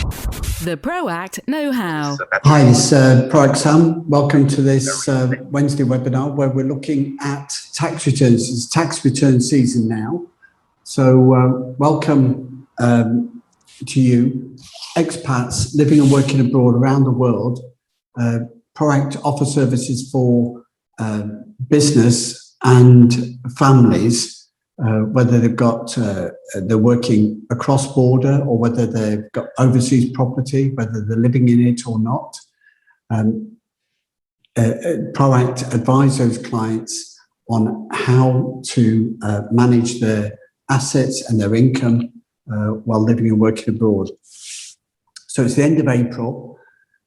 The ProAct Know-How. Hi, this is ProAct Sam. Welcome to this Wednesday webinar where we're looking at tax returns. It's tax return season now. So welcome to you, expats living and working abroad around the world. ProAct offers services for business and families, whether they're working across border or whether they've got overseas property, whether they're living in it or not. ProAct advise those clients on how to manage their assets and their income while living and working abroad. So it's the end of April.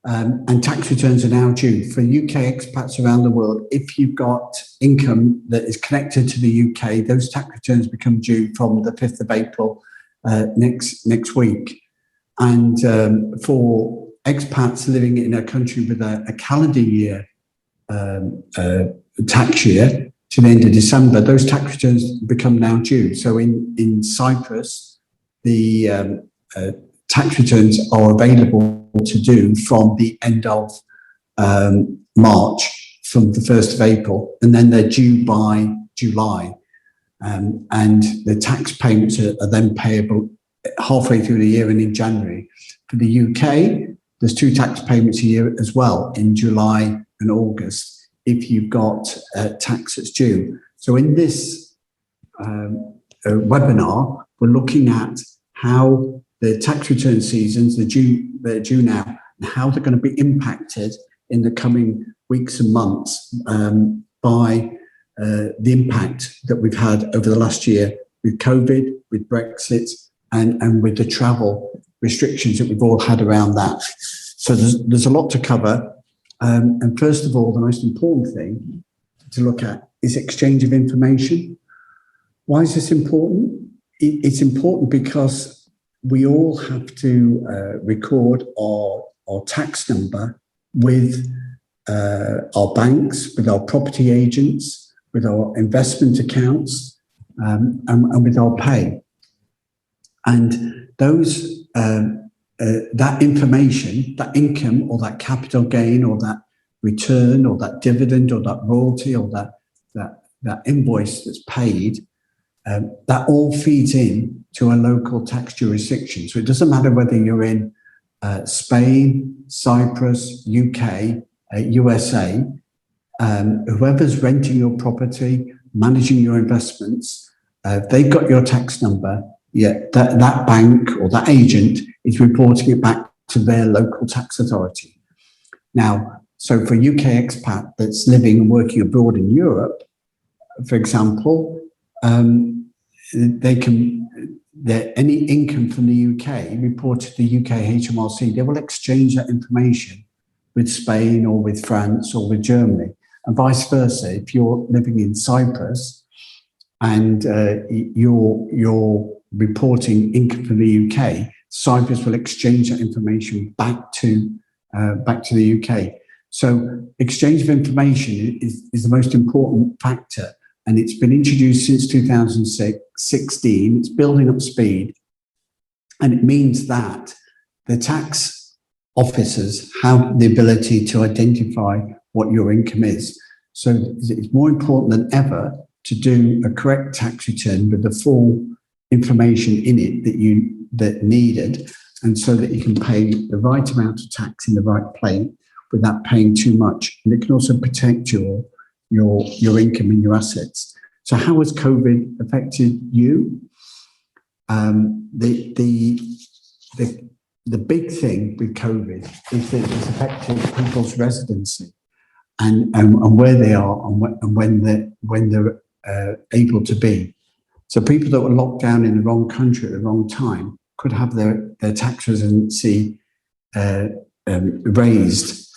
And tax returns are now due for UK expats around the world. If you've got income that is connected to the UK, those tax returns become due from the 5th of April next week. And for expats living in a country with a calendar year tax year to the end of December, those tax returns become now due. So in Cyprus, the tax returns are available to do from the end of March, from the 1st of April, and then they're due by July. And the tax payments are then payable halfway through the year and in January. For the UK, there's 2 tax payments a year as well, in July and August, if you've got tax that's due. So in this webinar, we're looking at how the tax return seasons, they're due now, and how they're going to be impacted in the coming weeks and months by the impact that we've had over the last year with COVID, with Brexit, and with the travel restrictions that we've all had around that. So there's a lot to cover. And first of all, the most important thing to look at is exchange of information. Why is this important? It's important because we all have to record our tax number with our banks, with our property agents, with our investment accounts, and with our pay. And those that information, that income or that capital gain or that return or that dividend or that royalty or that invoice that's paid, that all feeds in to a local tax jurisdiction. So it doesn't matter whether you're in Spain, Cyprus, UK, USA, whoever's renting your property, managing your investments, they've got your tax number, yet that bank or that agent is reporting it back to their local tax authority. Now, so for a UK expat that's living and working abroad in Europe, for example, any income from the UK reported to the UK HMRC, they will exchange that information with Spain or with France or with Germany, and vice versa. If you're living in Cyprus and you're reporting income from the UK, Cyprus will exchange that information back to the UK. So exchange of information is the most important factor. And it's been introduced since 2016. It's building up speed. And it means that the tax officers have the ability to identify what your income is. So it's more important than ever to do a correct tax return with the full information in it that needed, and so that you can pay the right amount of tax in the right place without paying too much. And it can also protect your income and your assets. So how has COVID affected you? The big thing with COVID is that it's affected people's residency and where they are and when they're able to be. So people that were locked down in the wrong country at the wrong time could have their tax residency raised.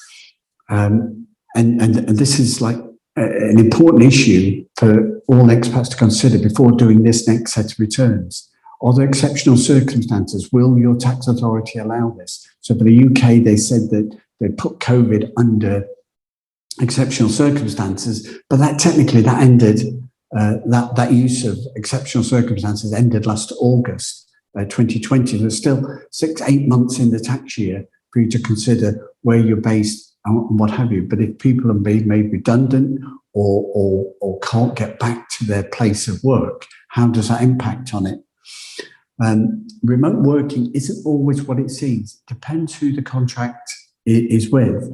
And this is like an important issue for all expats to consider before doing this next set of returns. Are there exceptional circumstances? Will your tax authority allow this? So for the UK, they said that they put COVID under exceptional circumstances, but that technically ended, that use of exceptional circumstances ended last August. 2020. There's still 6-8 months in the tax year for you to consider where you're based and what have you. But if people are being made redundant or can't get back to their place of work, how does that impact on it? Remote working isn't always what it seems. It depends who the contract is with.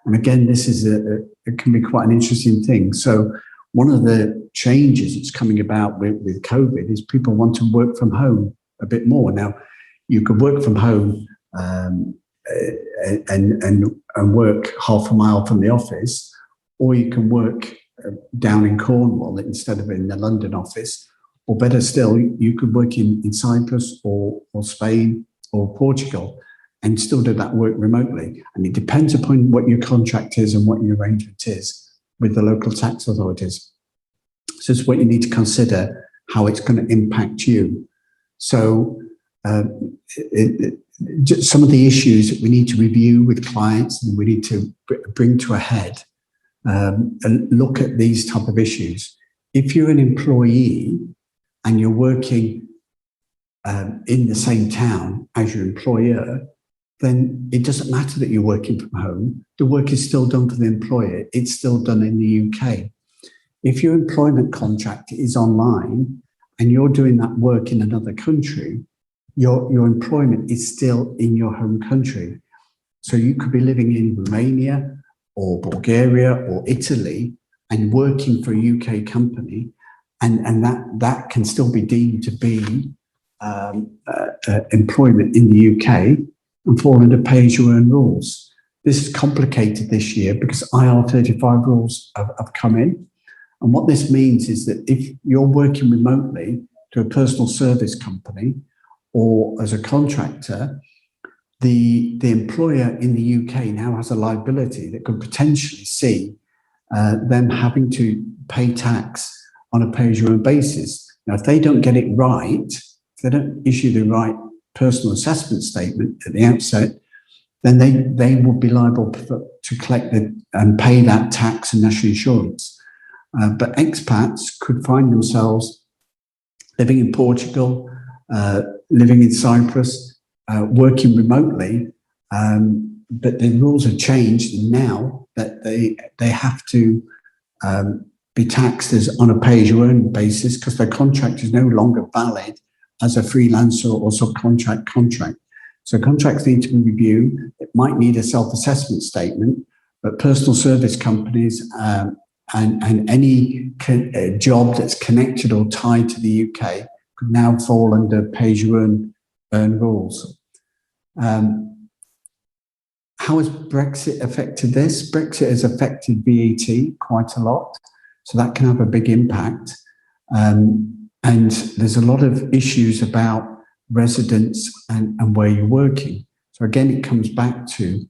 And again, this is it can be quite an interesting thing. So one of the changes that's coming about with COVID is people want to work from home a bit more. Now, you could work from home and work half a mile from the office, or you can work down in Cornwall instead of in the London office, or better still, you could work in Cyprus or Spain or Portugal and still do that work remotely. And it depends upon what your contract is and what your arrangement is with the local tax authorities. So it's what you need to consider, how it's going to impact you. So some of the issues that we need to review with clients and we need to bring to a head and look at these type of issues. If you're an employee and you're working in the same town as your employer, then it doesn't matter that you're working from home. The work is still done for the employer. It's still done in the UK. If your employment contract is online and you're doing that work in another country, your employment is still in your home country. So you could be living in Romania or Bulgaria or Italy and working for a UK company, and that can still be deemed to be employment in the UK and fall under pay-as-you-earn rules. This is complicated this year because IR35 rules have come in. And what this means is that if you're working remotely to a personal service company or as a contractor, the employer in the UK now has a liability that could potentially see them having to pay tax on a pay-as-you-earn basis. Now, if they don't get it right, if they don't issue the right personal assessment statement at the outset, then they will be liable to collect and pay that tax and national insurance. But expats could find themselves living in Portugal, living in Cyprus, working remotely, but the rules have changed now that they have to be taxed as on a pay-as-you-earn basis because their contract is no longer valid as a freelancer or subcontract contract. So contracts need to be reviewed. It might need a self-assessment statement, but personal service companies and any job that's connected or tied to the UK could now fall under pay-as-you-earn rules. How has Brexit affected this? Brexit has affected VAT quite a lot, so that can have a big impact. And there's a lot of issues about residence and where you're working. So again, it comes back to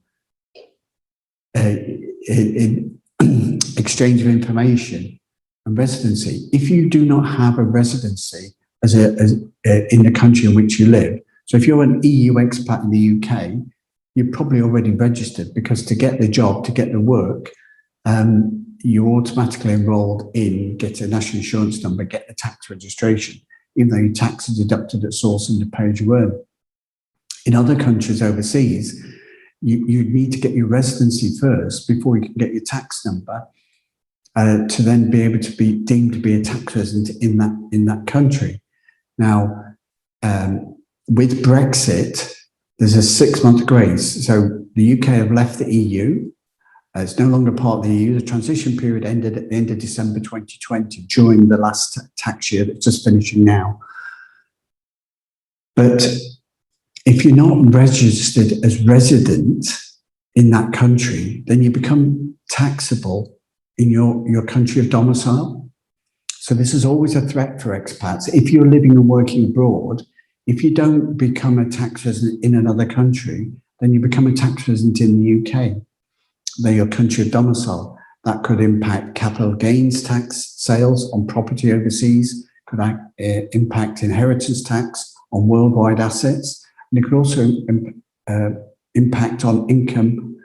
exchange of information and residency. If you do not have a residency in the country in which you live, so if you're an EU expat in the UK, you're probably already registered because to get the job, to get the work, you're automatically enrolled in, get a national insurance number, get the tax registration, even though your tax is deducted at source under pay-as-you-earn. In other countries overseas, you need to get your residency first before you can get your tax number to then be able to be deemed to be a tax resident in that country. Now, with Brexit, there's a 6-month grace. So the UK have left the EU. It's no longer part of the EU. The transition period ended at the end of December 2020 during the last tax year that's just finishing now. But if you're not registered as resident in that country, then you become taxable in your country of domicile. So this is always a threat for expats. If you're living and working abroad, if you don't become a tax resident in another country, then you become a tax resident in the UK. They're your country of domicile. That could impact capital gains tax, sales on property overseas, could impact inheritance tax on worldwide assets, and it could also impact on income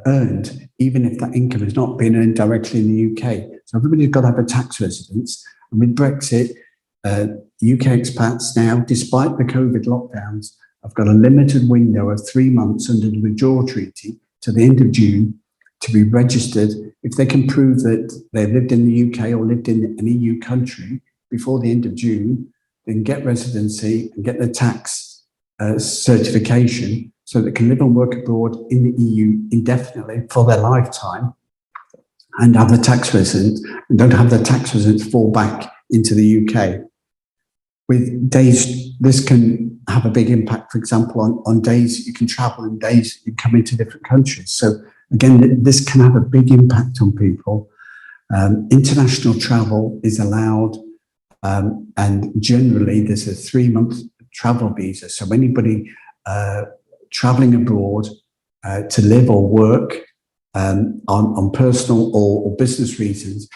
earned, even if that income has not been earned directly in the UK. So everybody's got to have a tax residence. And with Brexit, UK expats now, despite the COVID lockdowns, have got a limited window of 3 months under the withdrawal treaty to the end of June to be registered. If they can prove that they've lived in the UK or lived in an EU country before the end of June, they can get residency and get their tax certification so they can live and work abroad in the EU indefinitely for their lifetime and have the tax residence and don't have the tax residence fall back into the UK. With days, this can have a big impact, for example, on days that you can travel and days that you come into different countries. So again, this can have a big impact on people. International travel is allowed, and generally there's a 3-month travel visa. So anybody traveling abroad to live or work on personal or business reasons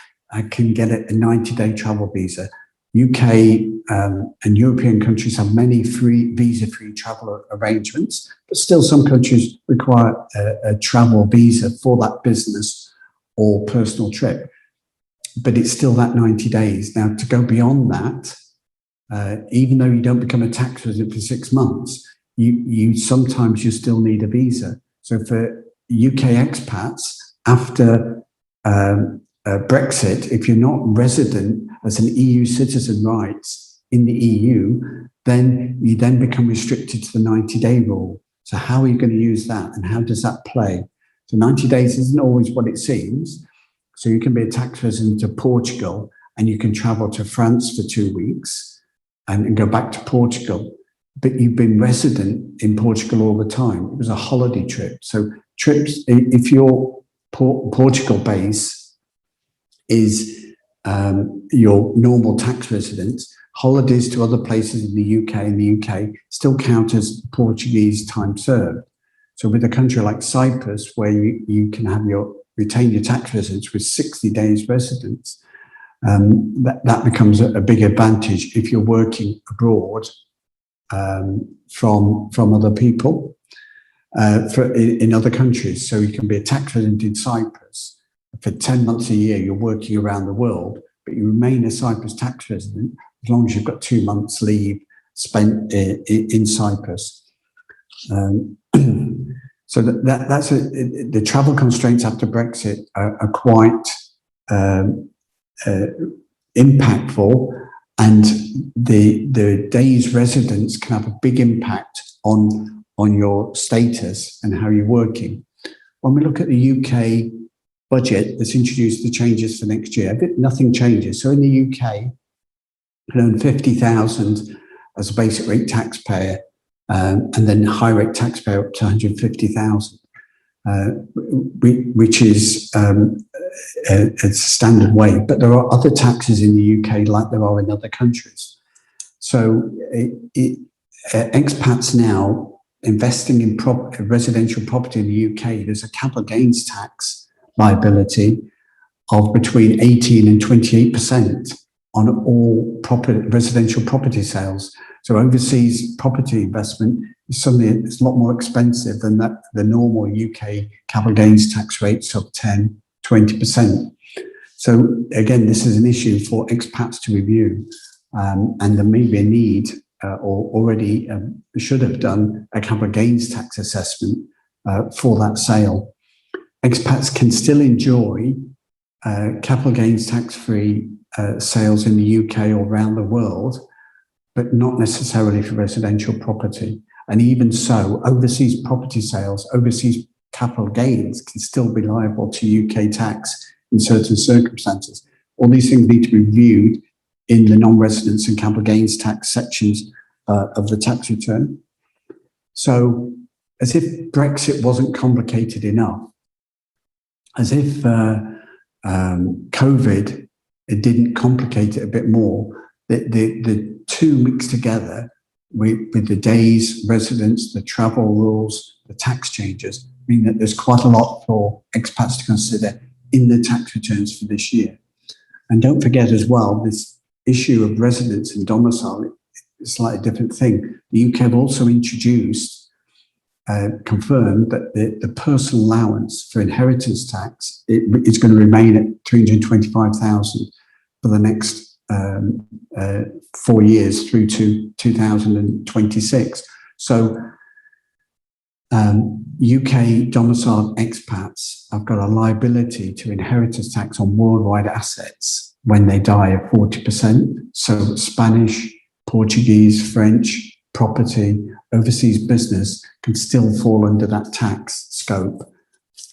can get a 90-day travel visa. UK and European countries have many visa-free travel arrangements, but still some countries require a travel visa for that business or personal trip. But it's still that 90 days. Now, to go beyond that, even though you don't become a tax resident for 6 months, you sometimes you still need a visa. So for UK expats, after Brexit, if you're not resident as an EU citizen rights in the EU, then you then become restricted to the 90-day rule. So how are you going to use that and how does that play? So 90 days isn't always what it seems. So you can be a tax resident of Portugal and you can travel to France for 2 weeks and go back to Portugal. But you've been resident in Portugal all the time. It was a holiday trip. So trips, if your Portugal base is your normal tax residence, holidays to other places in the UK still count as Portuguese time served. So with a country like Cyprus, where you can have retain your tax residence with 60 days residence, that becomes a big advantage if you're working abroad from other people in other countries. So you can be a tax resident in Cyprus. For 10 months a year, you're working around the world, but you remain a Cyprus tax resident as long as you've got 2 months leave spent in Cyprus. So that's the travel constraints after Brexit are quite impactful, and the days residence can have a big impact on your status and how you're working. When we look at the UK budget that's introduced the changes for next year, nothing changes. So in the UK, you can earn 50,000 as a basic rate taxpayer, and then high rate taxpayer up to 150,000, which is a standard way. But there are other taxes in the UK like there are in other countries. So expats now investing in residential property in the UK, there's a capital gains tax liability of between 18 and 28% on all residential property sales. So overseas property investment is something that's a lot more expensive than the normal UK capital gains tax rates of 10, 20%. So again, this is an issue for expats to review, and there may be a need or already should have done a capital gains tax assessment for that sale. Expats can still enjoy capital gains tax-free sales in the UK or around the world, but not necessarily for residential property. And even so, overseas property sales, overseas capital gains can still be liable to UK tax in certain circumstances. All these things need to be reviewed in the non-residence and capital gains tax sections of the tax return. So as if Brexit wasn't complicated enough, as if COVID it didn't complicate it a bit more, the two mixed together with the days residence, the travel rules, the tax changes, mean that there's quite a lot for expats to consider in the tax returns for this year. And don't forget as well, this issue of residence and domicile is a slightly different thing. The UK have also introduced, confirmed that the personal allowance for inheritance tax is going to remain at 325,000 for the next 4 years through to 2026. So UK domiciled expats have got a liability to inheritance tax on worldwide assets when they die of 40%. So Spanish, Portuguese, French property, overseas business can still fall under that tax scope.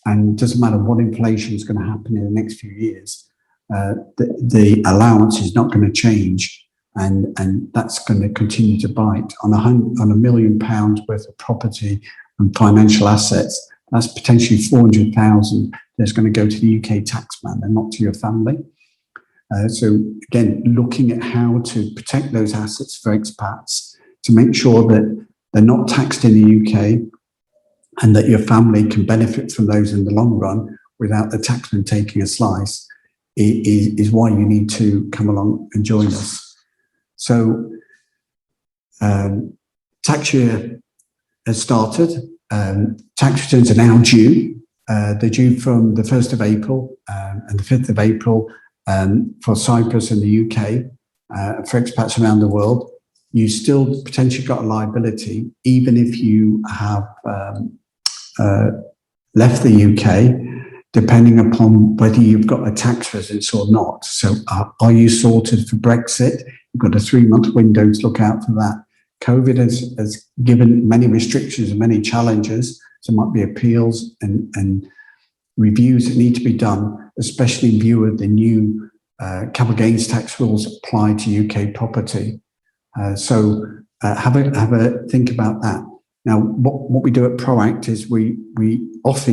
And it doesn't matter what inflation is going to happen in the next few years, the allowance is not going to change. And that's going to continue to bite on £1 million worth of property and financial assets. That's potentially 400,000 that's going to go to the UK taxman and not to your family. So again, looking at how to protect those assets for expats to make sure that they're not taxed in the UK and that your family can benefit from those in the long run without the taxman taking a slice is why you need to come along and join us. So tax year has started. Tax returns are now due. They're due from the 1st of April and the 5th of April for Cyprus and the UK. For expats around the world, you still potentially got a liability, even if you have left the UK, depending upon whether you've got a tax residence or not. So are you sorted for Brexit? You've got a 3-month window to look out for that. COVID has given many restrictions and many challenges. So there might be appeals and reviews that need to be done, especially in view of the new capital gains tax rules applied to UK property. So have a think about that. Now, what we do at ProAct is we offer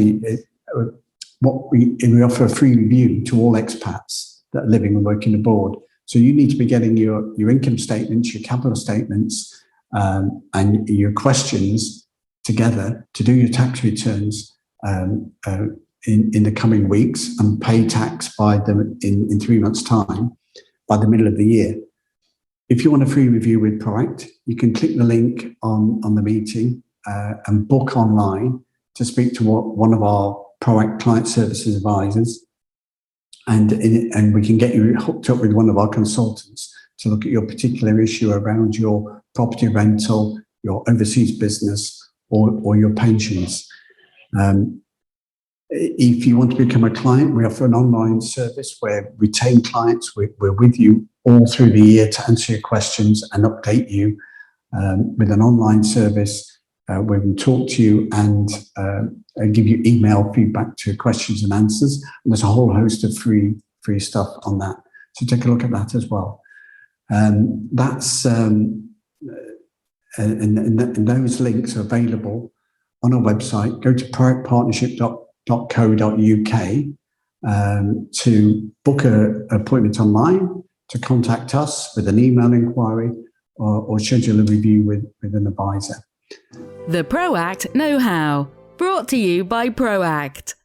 we offer a free review to all expats that are living and working abroad. So you need to be getting your income statements, your capital statements, and your questions together to do your tax returns in the coming weeks and pay tax by them in 3 months' time, by the middle of the year. If you want a free review with ProAct, you can click the link on the meeting and book online to speak to one of our ProAct client services advisors, and we can get you hooked up with one of our consultants to look at your particular issue around your property rental, your overseas business, or your pensions. If you want to become a client, we offer an online service where we retain clients. We're with you all through the year to answer your questions and update you with an online service where we can talk to you and give you email feedback to questions and answers. And there's a whole host of free stuff on that. So take a look at that as well. And those links are available on our website. Go to proactpartnership.co.uk to book an appointment online, to contact us with an email inquiry or schedule a review with an advisor. The ProAct Know-How, brought to you by ProAct.